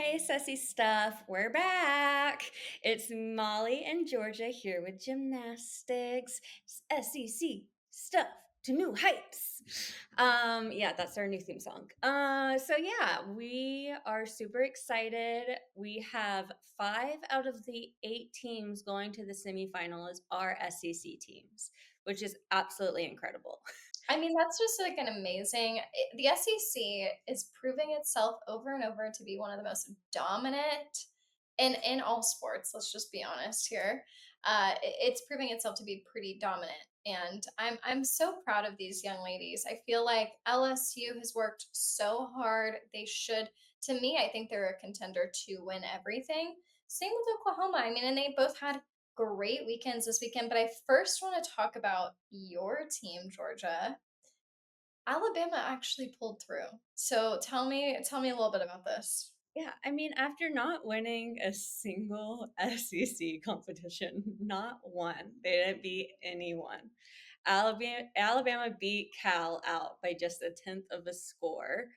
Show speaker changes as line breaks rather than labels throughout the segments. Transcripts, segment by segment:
Hey, Sussy Stuff, we're back. It's Molly and Georgia here with gymnastics. SEC stuff to new heights. Yeah, that's our new theme song. We are super excited. We have 5 out of the 8 teams going to the semifinal as our SEC teams, which is absolutely incredible.
I mean, that's just like an amazing. The SEC is proving itself over and over to be one of the most dominant in all sports. Let's just be honest here. It's proving itself to be pretty dominant, and I'm so proud of these young ladies. I feel like LSU has worked so hard. They should. To me, I think they're a contender to win everything. Same with Oklahoma. I mean, and they both had great weekends this weekend. But I first want to talk about your team, Georgia. Alabama actually pulled through. So tell me a little bit about this.
Yeah, I mean, after not winning a single SEC competition, not one, they didn't beat anyone. Alabama beat Cal out by just a tenth of a score.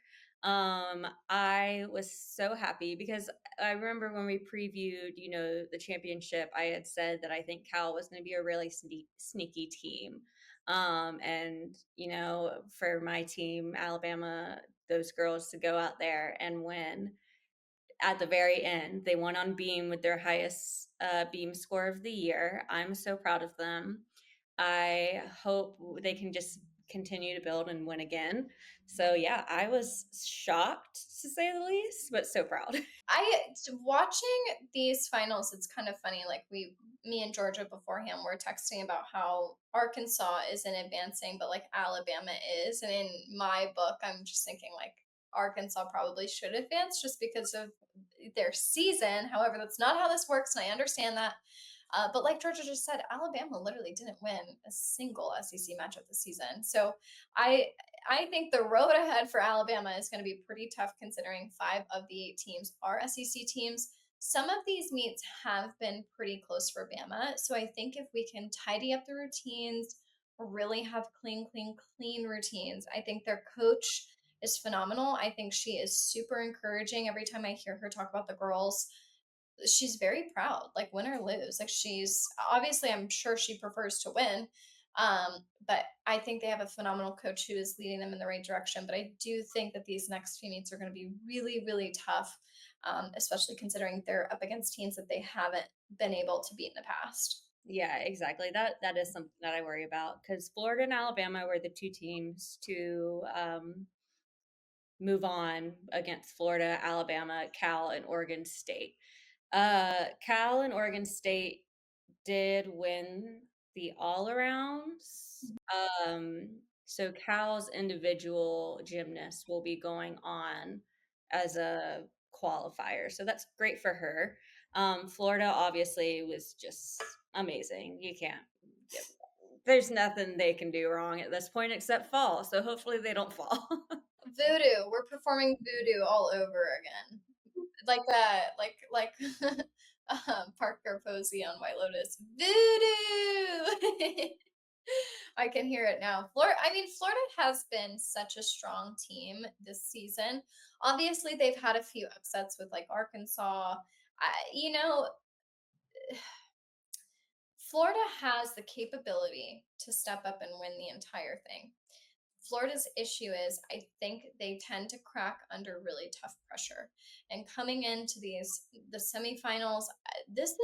I was so happy because I remember when we previewed, the championship, I had said that I think Cal was going to be a really sneaky team. For my team, Alabama, those girls to go out there and win at the very end. They won on beam with their highest beam score of the year. I'm so proud of them. I hope they can just continue to build and win again. So yeah, I was shocked to say the least, but so proud.
Watching these finals, it's kind of funny. Like me and Georgia beforehand were texting about how Arkansas isn't advancing, but like Alabama is. And in my book, I'm just thinking like Arkansas probably should advance just because of their season. However, that's not how this works, and I understand that. But like Georgia just said, Alabama literally didn't win a single SEC matchup this season. So I I think the road ahead for Alabama is going to be pretty tough considering 5 of the 8 teams are SEC teams. Some of these meets have been pretty close for Bama. So I think if we can tidy up the routines, really have clean routines, I think their coach is phenomenal. I think she is super encouraging. Every time I hear her talk about the girls, she's very proud, like win or lose. Like she's obviously, I'm sure she prefers to win. But I think they have a phenomenal coach who is leading them in the right direction. But I do think that these next few meets are going to be really, really tough, especially considering they're up against teams that they haven't been able to beat in the past.
Yeah, exactly. That is something that I worry about because Florida and Alabama were the 2 teams to move on against Florida, Alabama, Cal, and Oregon State. Cal and Oregon State did win the all arounds. So Cal's individual gymnast will be going on as a qualifier. So that's great for her. Florida obviously was just amazing. You can't, there's nothing they can do wrong at this point except fall. So hopefully they don't fall.
Voodoo, we're performing voodoo all over again, like that, like Parker Posey on White Lotus. Voodoo. I can hear it now. Florida has been such a strong team this season. Obviously, they've had a few upsets with like Arkansas. You know, Florida has the capability to step up and win the entire thing. Florida's issue is I think they tend to crack under really tough pressure. And coming into the semifinals, this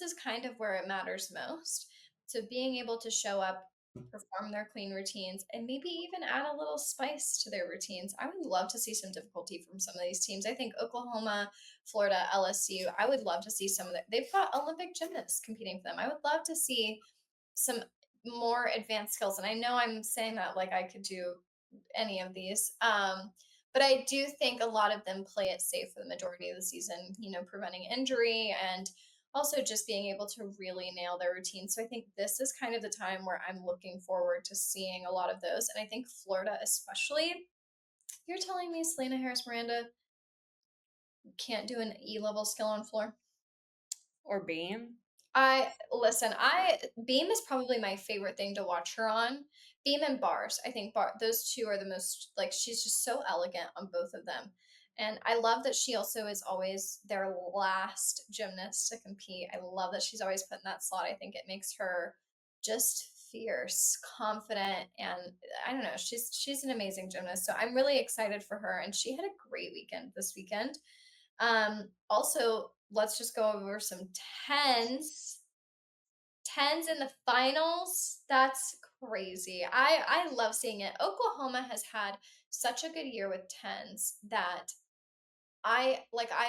is kind of where it matters most. So being able to show up, perform their clean routines, and maybe even add a little spice to their routines. I would love to see some difficulty from some of these teams. I think Oklahoma, Florida, LSU, I would love to see some of that. They've got Olympic gymnasts competing for them. I would love to see some more advanced skills. And I know I'm saying that like I could do any of these. But I do think a lot of them play it safe for the majority of the season, preventing injury and also just being able to really nail their routine. So I think this is kind of the time where I'm looking forward to seeing a lot of those. And I think Florida, especially, you're telling me Selena Harris Miranda can't do an E level skill on floor?
Or beam.
I listen, I Beam is probably my favorite thing to watch her on. Beam and bars. I think those two are the most, like, she's just so elegant on both of them. And I love that she also is always their last gymnast to compete. I love that she's always put in that slot. I think it makes her just fierce, confident, and I don't know, she's an amazing gymnast. So I'm really excited for her, and she had a great weekend this weekend. Also, let's just go over some tens. Tens in the finals. That's crazy. I love seeing it. Oklahoma has had such a good year with tens that I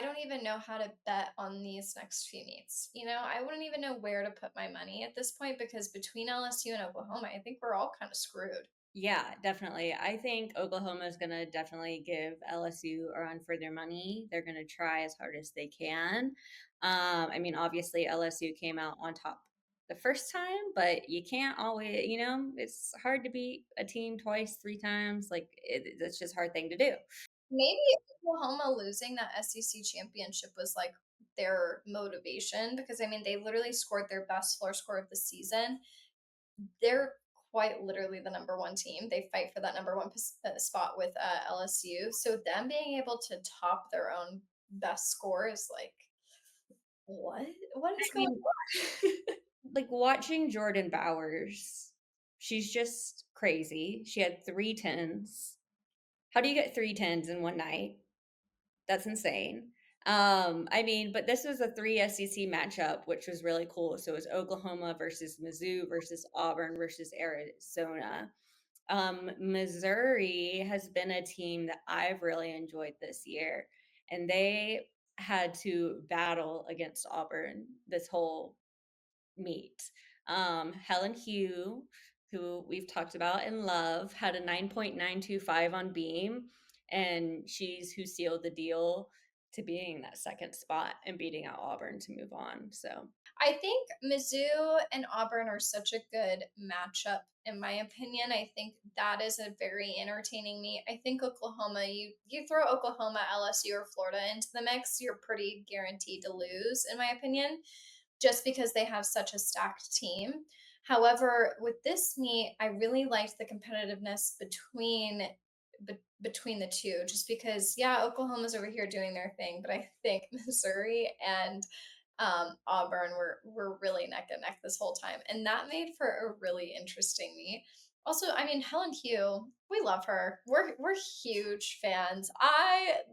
don't even know how to bet on these next few meets. I wouldn't even know where to put my money at this point because between LSU and Oklahoma, I think we're all kind of screwed.
Yeah, definitely. I think Oklahoma is going to definitely give LSU a run for their money. They're going to try as hard as they can. I mean, obviously, LSU came out on top the first time, but you can't always, it's hard to beat a team twice, three times. Like, it's just a hard thing to do.
Maybe Oklahoma losing that SEC championship was like their motivation because I mean they literally scored their best floor score of the season. They're quite literally the number one team. They fight for that number one spot with LSU. So them being able to top their own best score is like, what? What
I
is going
mean,
on?
like watching Jordan Bowers, she's just crazy. She had three tens. How do you get three tens in one night? That's insane. I mean, but this was a three SEC matchup, which was really cool. So it was Oklahoma versus Mizzou versus Auburn versus Arizona. Missouri has been a team that I've really enjoyed this year, and they had to battle against Auburn this whole meet. Helen Hugh, who we've talked about and love, had a 9.925 on beam, and she's who sealed the deal to being that second spot and beating out Auburn to move on. So,
I think Mizzou and Auburn are such a good matchup, in my opinion. I think that is a very entertaining meet. I think Oklahoma, you throw Oklahoma, LSU, or Florida into the mix, you're pretty guaranteed to lose, in my opinion, just because they have such a stacked team. However, with this meet, I really liked the competitiveness between the two, just because yeah, Oklahoma's over here doing their thing, but I think Missouri and Auburn were really neck and neck this whole time, and that made for a really interesting meet. Also, I mean, Helen Hugh, we love her. We're huge fans.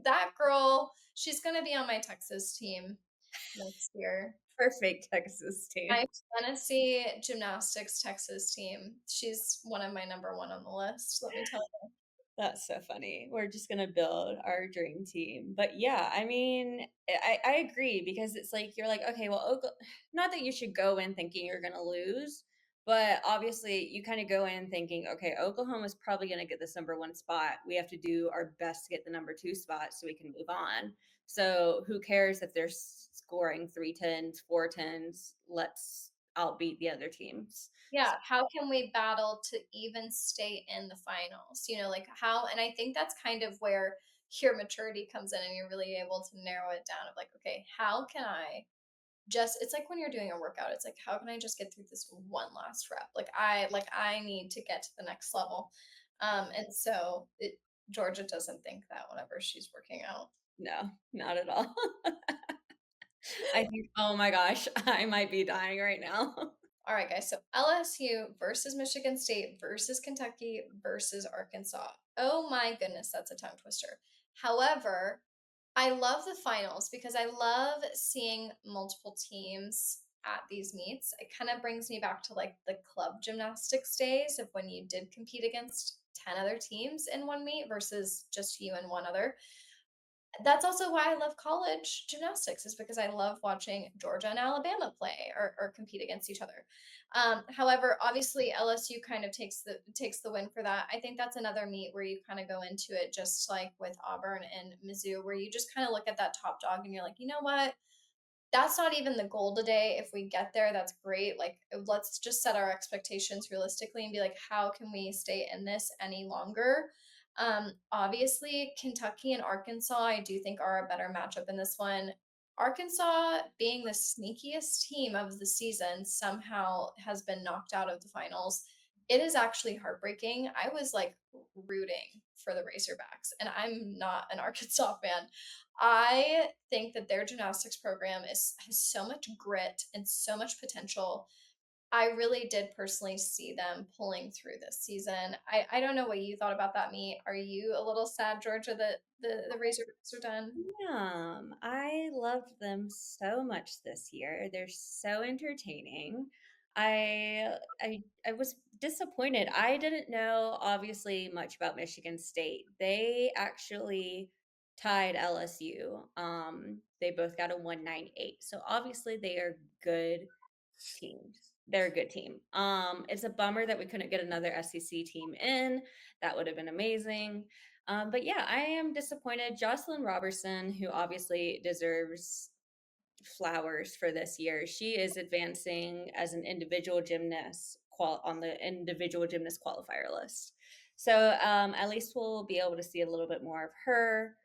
That girl, she's gonna be on my Texas team next year.
perfect Texas team.
My fantasy gymnastics Texas team. She's one of my number one on the list. Let me tell you.
That's so funny. We're just gonna build our dream team. But yeah, I mean, I agree because it's like you're like, okay, well, not that you should go in thinking you're gonna lose, but obviously you kind of go in thinking, okay, Oklahoma's probably gonna get this number one spot. We have to do our best to get the number two spot so we can move on. So who cares if they're scoring three tens, four tens? Let's outbeat the other teams.
Yeah, how can we battle to even stay in the finals? Like how, and I think that's kind of where your maturity comes in and you're really able to narrow it down of like, okay, how can I just, it's like when you're doing a workout, it's like, how can I just get through this one last rep? Like I need to get to the next level. And so Georgia doesn't think that whenever she's working out.
No, not at all. I think, oh my gosh, I might be dying right now.
All right, guys. So LSU versus Michigan State versus Kentucky versus Arkansas. Oh my goodness, that's a tongue twister. However, I love the finals because I love seeing multiple teams at these meets. It kind of brings me back to like the club gymnastics days of when you did compete against 10 other teams in one meet versus just you and one other. That's also why I love college gymnastics, is because I love watching Georgia and Alabama play or compete against each other. However, obviously LSU kind of takes the win for that. I think that's another meet where you kind of go into it just like with Auburn and Mizzou, where you just kind of look at that top dog and you're like, you know what? That's not even the goal today. If we get there, that's great. Like, let's just set our expectations realistically and be like, how can we stay in this any longer? Obviously, Kentucky and Arkansas, I do think are a better matchup in this one. Arkansas, being the sneakiest team of the season, somehow has been knocked out of the finals. It is actually heartbreaking. I was, like, rooting for the Razorbacks, and I'm not an Arkansas fan. I think that their gymnastics program has so much grit and so much potential. I really did personally see them pulling through this season. I don't know what you thought about that meet. Are you a little sad, Georgia, that the Razorbacks are done?
I loved them so much this year. They're so entertaining. I was disappointed. I didn't know obviously much about Michigan State. They actually tied LSU. They both got a 198. So obviously they are good teams. They're a good team. It's a bummer that we couldn't get another SEC team in. That would have been amazing. But yeah, I am disappointed. Jocelyn Robertson, who obviously deserves flowers for this year, she is advancing as an individual gymnast on the individual gymnast qualifier list. So at least we'll be able to see a little bit more of her.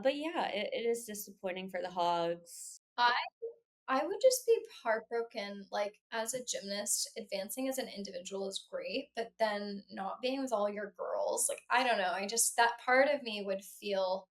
But yeah, it is disappointing for the Hogs.
I I would just be heartbroken, like, as a gymnast, advancing as an individual is great, but then not being with all your girls, like, I don't know, I just that part of me would feel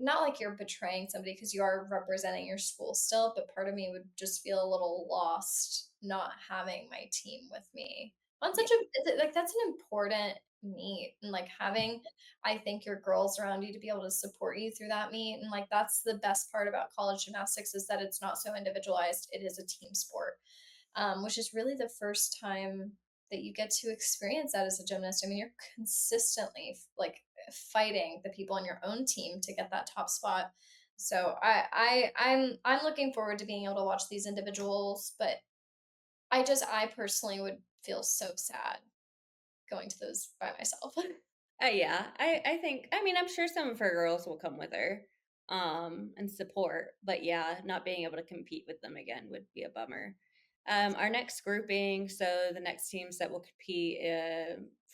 not like you're betraying somebody because you are representing your school still, but part of me would just feel a little lost not having my team with me on
Yeah.
such a like that's an important meet and like having I think your girls around you to be able to support you through that meet and like that's the best part about college gymnastics is that it's not so individualized. It is a team sport, which is really the first time that you get to experience that as a gymnast. I mean, you're consistently like fighting the people on your own team to get that top spot. So I'm looking forward to being able to watch these individuals, but I personally would feel so sad going to those by myself.
Yeah, I think I mean I'm sure some of her girls will come with her and support, but yeah, not being able to compete with them again would be a bummer. Our next grouping, so the next teams that will compete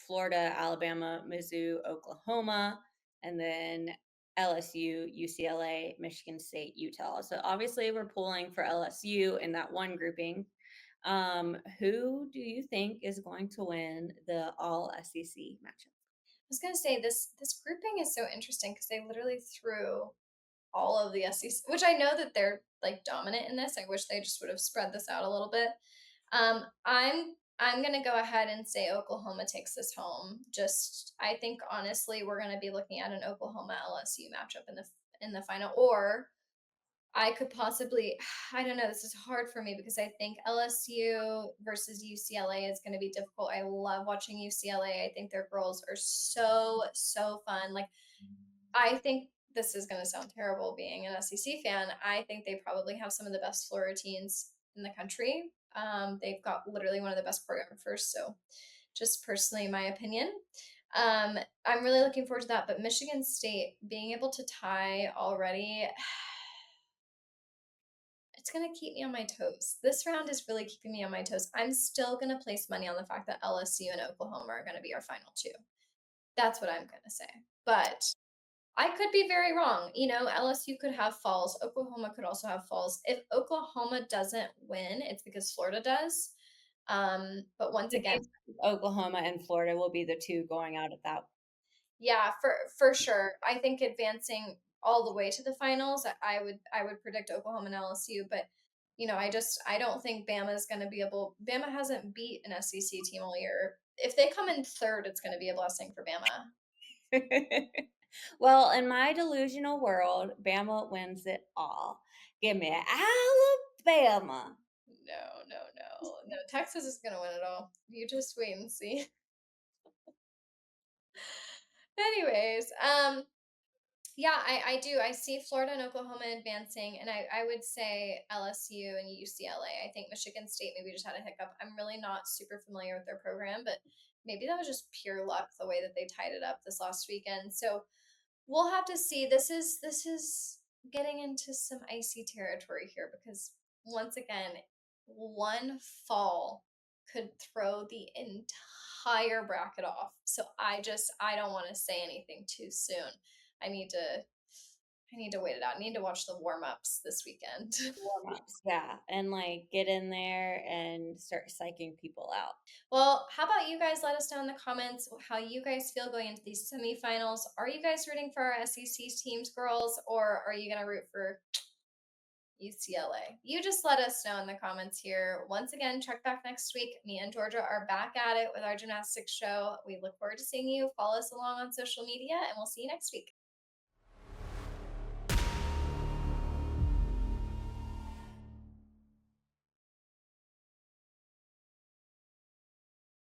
Florida, Alabama, Mizzou, Oklahoma, and then LSU, UCLA, Michigan State, Utah. So obviously we're pulling for LSU in that one grouping. Who do you think is going to win the all SEC matchup?
I was gonna say this grouping is so interesting because they literally threw all of the SEC, which I know that they're like dominant in this. I wish they just would have spread this out a little bit. I'm gonna go ahead and say Oklahoma takes this home. Just I think honestly we're gonna be looking at an Oklahoma LSU matchup in the final, or I could possibly I don't know. This is hard for me because I think LSU versus UCLA is going to be difficult. I love watching UCLA. I think their girls are so fun. Like I think this is going to sound terrible being an SEC fan. I think they probably have some of the best floor routines in the country. They've got literally one of the best choreographers. So, just personally, my opinion. I'm really looking forward to that. But Michigan State being able to tie already, it's going to keep me on my toes. This round is really keeping me on my toes. I'm still going to place money on the fact that LSU and Oklahoma are going to be our final two. That's what I'm going to say. But I could be very wrong. You know, LSU could have falls. Oklahoma could also have falls. If Oklahoma doesn't win, it's because Florida does. But once
The
again,
games Oklahoma and Florida will be the two going out at that.
yeah, for sure. I think advancing all the way to the finals, I would predict Oklahoma and LSU, but you know, I don't think Bama is going to be able. Bama hasn't beat an SEC team all year. If they come in third, it's going to be a blessing for Bama.
Well, in my delusional world, Bama wins it all. Give me Alabama.
No. Texas is going to win it all. You just wait and see. Anyways, yeah, I do. I see Florida and Oklahoma advancing, and I would say LSU and UCLA. I think Michigan State maybe just had a hiccup. I'm really not super familiar with their program, but maybe that was just pure luck the way that they tied it up this last weekend. So we'll have to see. This is getting into some icy territory here because once again, one fall could throw the entire bracket off. So I don't want to say anything too soon. I need to I need to wait it out. I need to watch the warm-ups this weekend.
Warm-ups, yeah, and, like, get in there and start psyching people out.
Well, how about you guys let us know in the comments how you guys feel going into these semifinals? Are you guys rooting for our SEC teams, girls, or are you going to root for UCLA? You just let us know in the comments here. Once again, check back next week. Me and Georgia are back at it with our gymnastics show. We look forward to seeing you. Follow us along on social media, and we'll see you next week.